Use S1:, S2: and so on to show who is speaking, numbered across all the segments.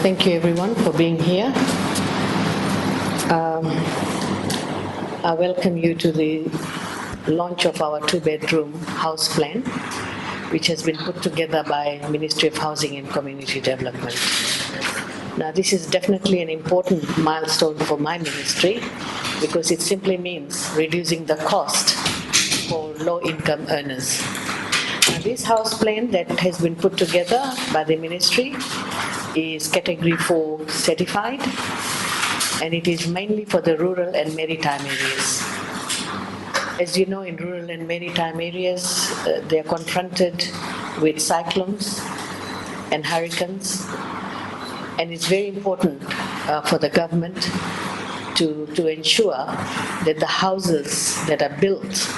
S1: Thank you everyone for being here. I welcome you to the launch of our two-bedroom house plan, which has been put together by Ministry of Housing and Community Development. Now, this is definitely an important milestone for my ministry because it simply means reducing the cost for low-income earners. Now, this house plan that has been put together by the ministry is Category 4 certified, and it is mainly for the rural and maritime areas. As you know, in rural and maritime areas, they are confronted with cyclones and hurricanes, and it's very important for the government to ensure that the houses that are built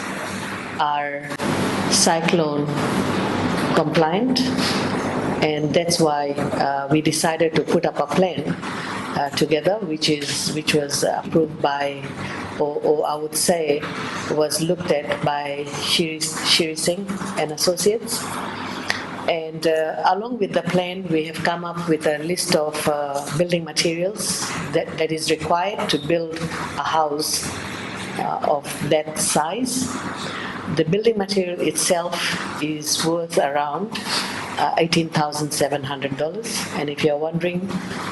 S1: are cyclone compliant, and that's why we decided to put up a plan together, which was approved by, or I would say, was looked at by Shiri Singh and Associates. And along with the plan, we have come up with a list of building materials that is required to build a house of that size. The building material itself is worth around $18,700. And if you're wondering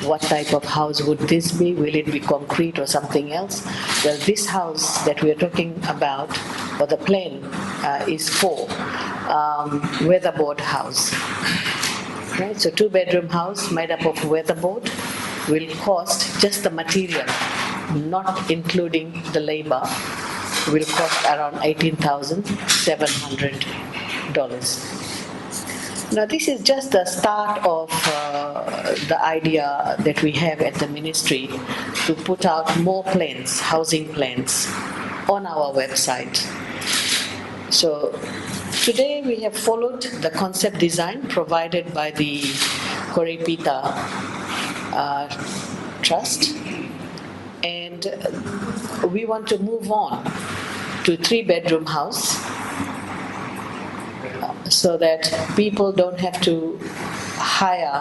S1: what type of house would this be, will it be concrete or something else? Well, this house that we are talking about, or the plan, is for weatherboard house. Right? So two-bedroom house made up of weatherboard will cost just the material, not including the labor, will cost around $18,700. Now, this is just the start of the idea that we have at the ministry to put out more plans, housing plans, on our website. So today we have followed the concept design provided by the Korobasaga Trust, and we want to move on to three-bedroom house so that people don't have to hire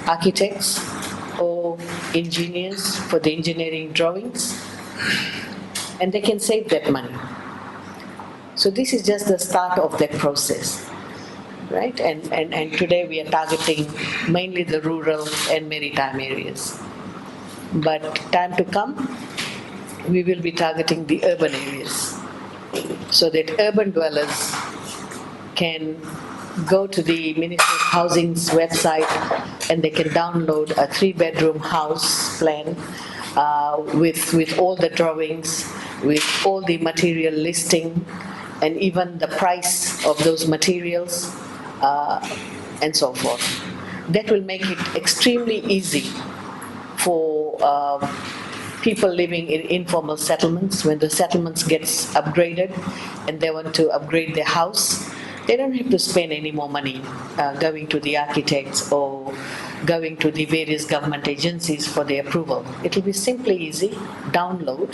S1: architects or engineers for the engineering drawings, and they can save that money. So this is just the start of that process, right? And today we are targeting mainly the rural and maritime areas. But time to come, we will be targeting the urban areas so that urban dwellers can go to the Ministry of Housing's website and they can download a three-bedroom house plan with all the drawings, with all the material listing, and even the price of those materials, and so forth. That will make it extremely easy for people living in informal settlements. When the settlements gets upgraded and they want to upgrade their house, they don't have to spend any more money going to the architects or going to the various government agencies for the approval. It will be simply easy, download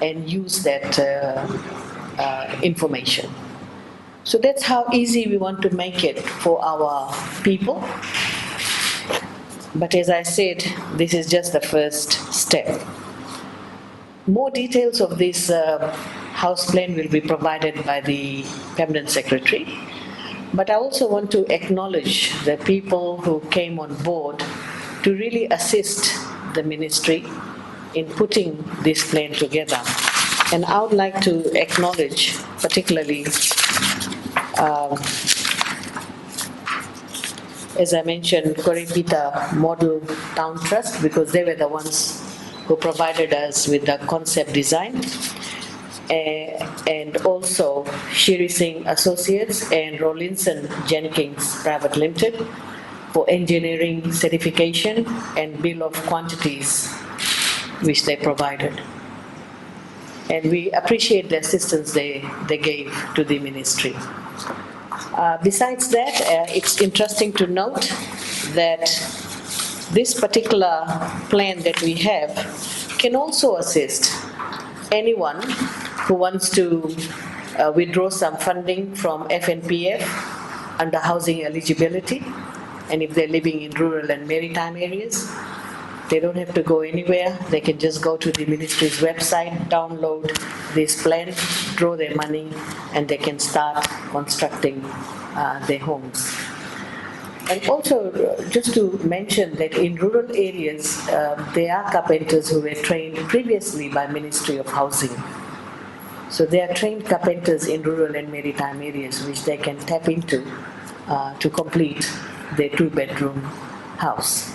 S1: and use that information. So that's how easy we want to make it for our people. But as I said, this is just the first step. More details of this house plan will be provided by the Permanent Secretary. But I also want to acknowledge the people who came on board to really assist the ministry in putting this plan together. And I would like to acknowledge particularly, as I mentioned, Korobasaga Model Town Trust, because they were the ones who provided us with the concept design, and also Shiri Singh Associates and Rollinson Jenkins Private Limited for engineering certification and bill of quantities which they provided. And we appreciate the assistance they gave to the ministry. Besides that, it's interesting to note that this particular plan that we have can also assist anyone who wants to withdraw some funding from FNPF under housing eligibility, And if they're living in rural and maritime areas, they don't have to go anywhere. They can just go to the ministry's website, download this plan, draw their money, and they can start constructing their homes. And also, just to mention that in rural areas, there are carpenters who were trained previously by Ministry of Housing. So there are trained carpenters in rural and maritime areas which they can tap into to complete their two-bedroom house.